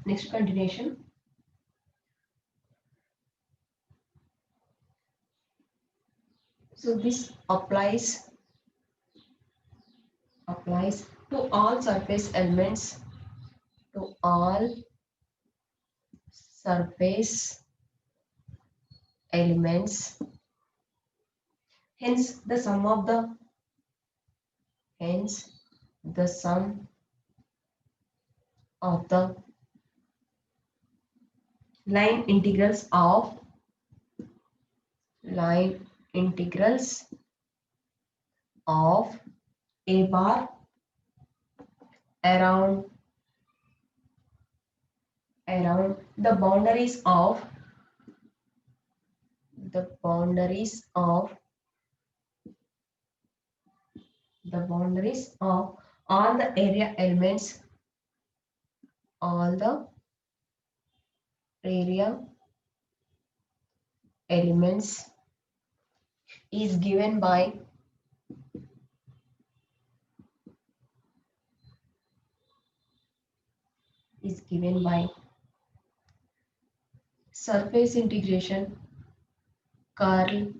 Next continuation. So this applies to all surface elements, to all surface elements. Hence the sum of the hence the sum of the line integrals of line integrals of a bar around the boundaries of the boundaries of all the area elements, all the area elements is given by surface integration curl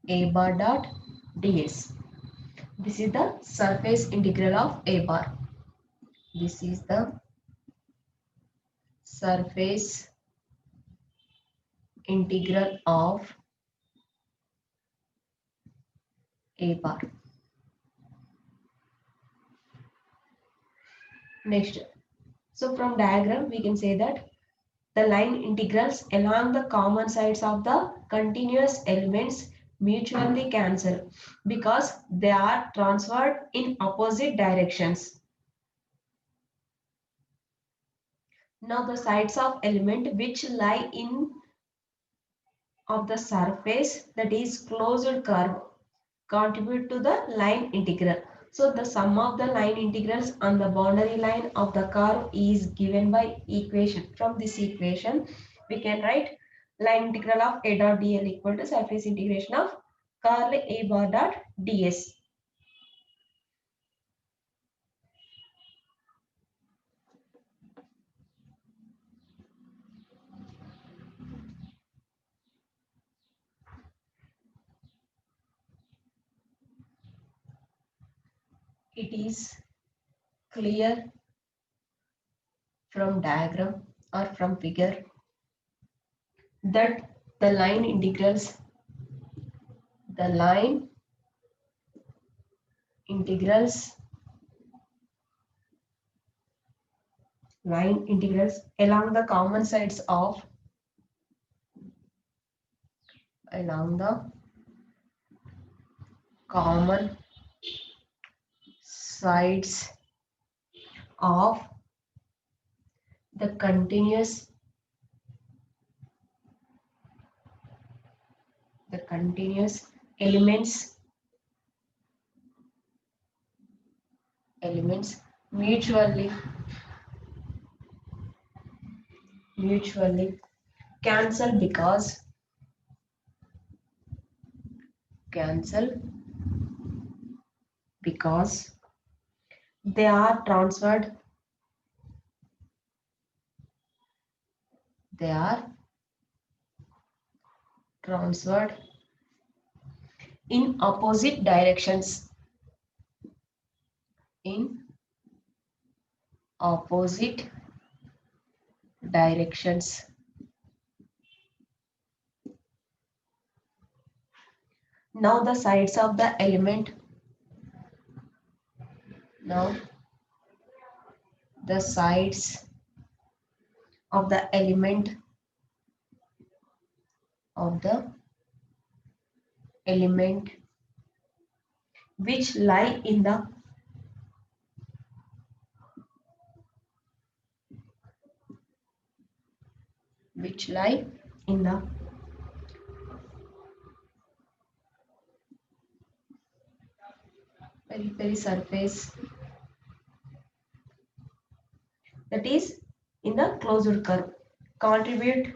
a bar dot ds. This is the surface integral of a bar. This is the surface integral of a bar. Next, so from diagram we can say that the line integrals along the common sides of the continuous elements mutually cancel because they are transferred in opposite directions. Now the sides of element which lie in of the surface, that is closed curve, contribute to the line integral. So the sum of the line integrals on the boundary line of the curve is given by equation. From this equation we can write line integral of a dot dl equal to surface integration of curl a bar dot ds. It is clear from diagram or from figure that the line integrals integrals line integrals along the common sides of along the common sides of the continuous elements mutually cancel because they are transferred in opposite directions in opposite directions. Now the sides of the element now the sides of the element which lie in the periphery surface, that is in the closed curve, contribute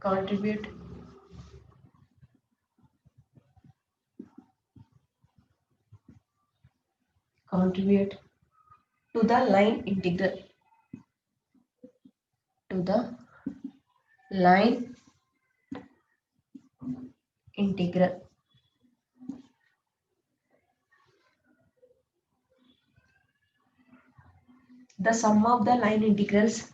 contribute to the line integral. to the line integral. The sum of the line integrals,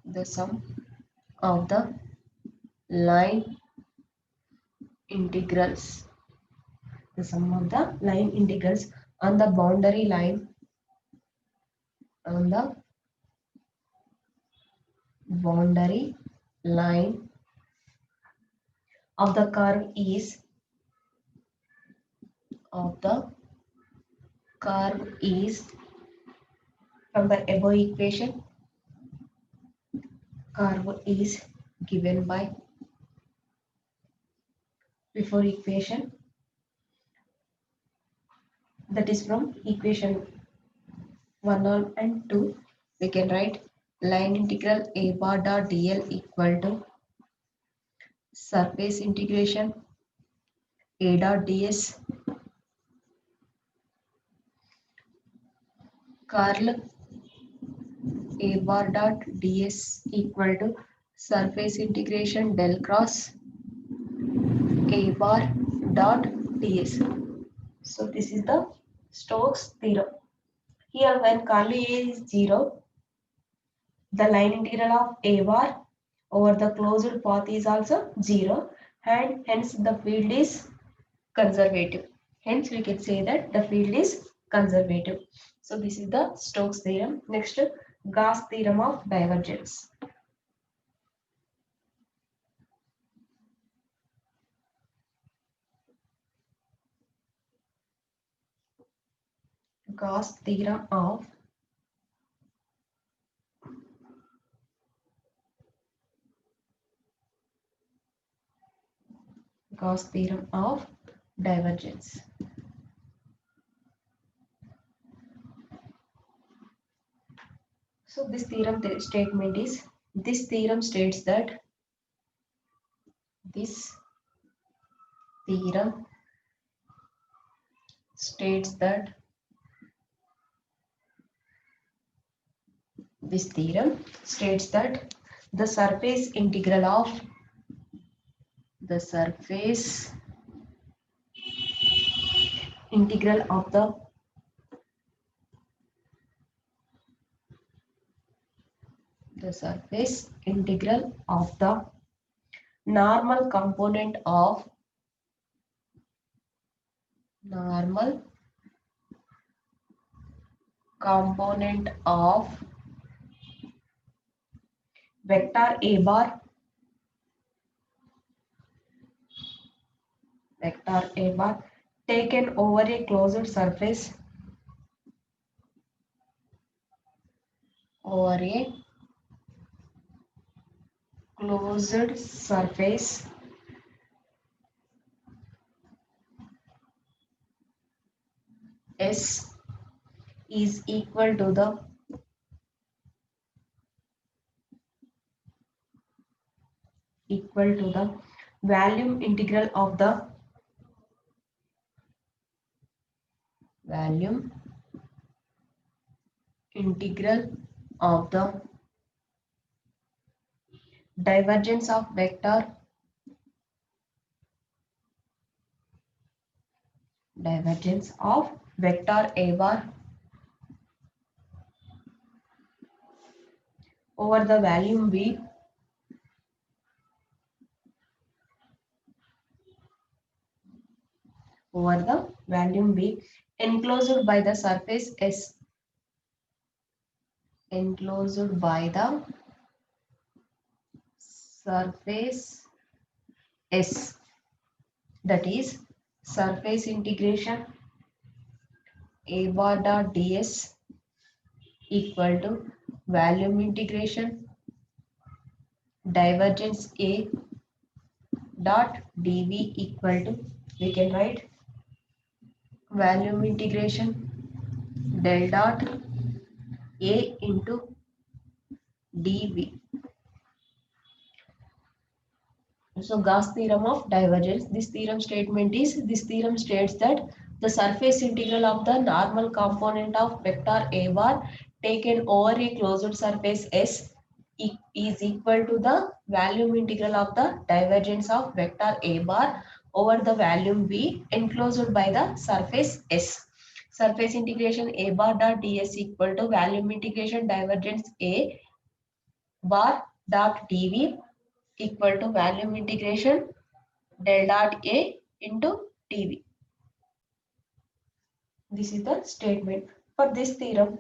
the sum of the line integrals, the sum of the line integrals on the boundary line, on the boundary line of the curve is, of the curve is, from the above equation, curve is given by before equation, that is from equation 1 and 2. We can write line integral a bar dot dl equal to surface integration a dot ds curl a bar dot ds equal to surface integration del cross a bar dot ds. So this is the Stokes theorem. Here when curl A is 0, the line integral of a bar over the closed path is also 0, and hence the field is conservative. Hence we can say that the field is conservative. So this is the Stokes theorem. Next, Gauss theorem of divergence. Gauss theorem of Gauss theorem of divergence. So this theorem statement is, this theorem states that, this theorem states that, this theorem states that the surface integral of, the surface integral of the surface integral of the normal component of, normal component of vector a bar, vector a bar taken over a closed surface, over a closed surface S is equal to the volume integral of the volume integral of the divergence of vector, divergence of vector a bar over the volume V, over the volume V enclosed by the surface S, enclosed by the surface S, that is surface integration a bar dot ds equal to volume integration divergence A dot dv equal to, we can write volume integration del dot A into dv. So Gauss theorem of divergence, this theorem statement is, this theorem states that The surface integral of the normal component of vector A bar taken over a closed surface S is equal to the volume integral of the divergence of vector A bar over the volume V enclosed by the surface S. Surface integration A bar dot ds equal to volume integration divergence A bar dot dv equal to volume integration del dot A into dv. This is the statement. For this theorem,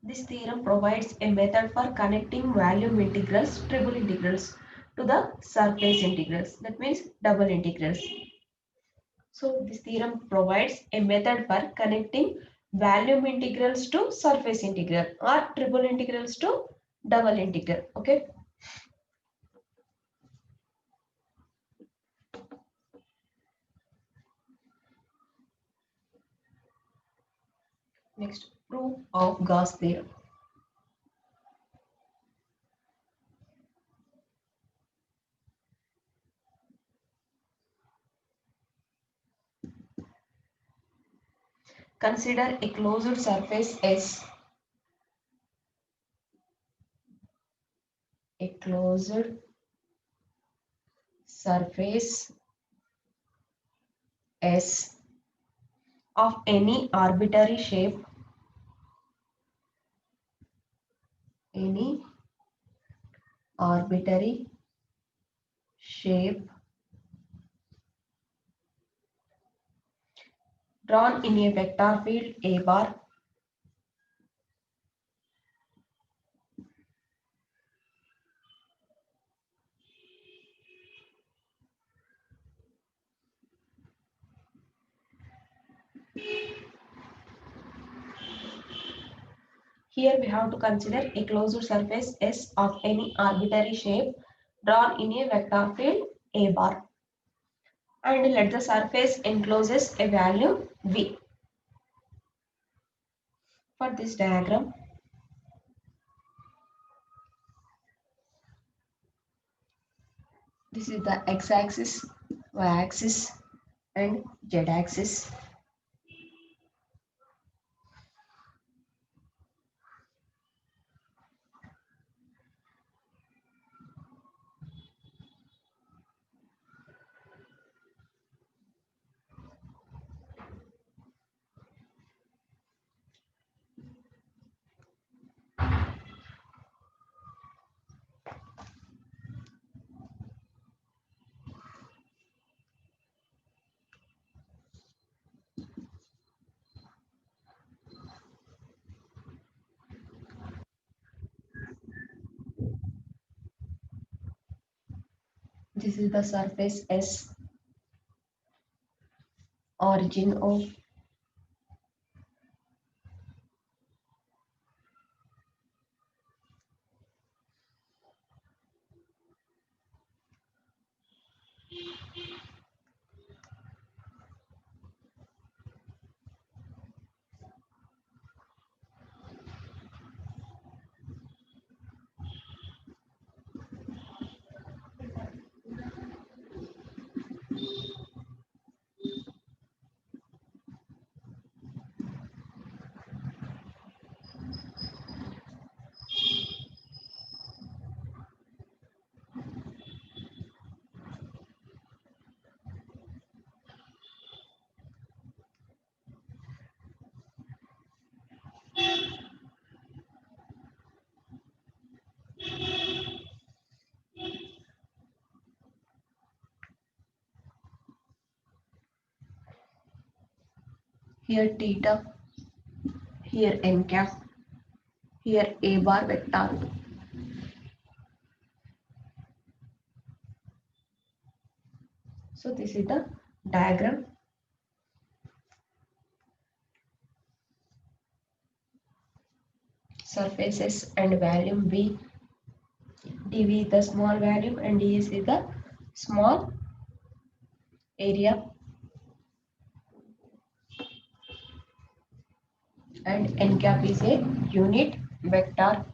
this theorem provides a method for connecting volume integrals, triple integrals to the surface integrals. That means double integrals. So this theorem provides a method for connecting volume integrals to surface integral or triple integrals to double integral. Okay. Next, proof of Gauss theorem. Consider a closed surface S. A closed surface S of any arbitrary shape, any arbitrary shape drawn in a vector field A bar Here we have to consider a closed surface S of any arbitrary shape drawn in a vector field A bar. And let the surface encloses a value V. For this diagram, this is the x-axis, y-axis and z-axis. This is the surface S, origin O, here theta, here n cap, here A bar vector. So this is the diagram. Surfaces and volume V. dV is the small volume and ds is the small area, and n cap is a unit vector.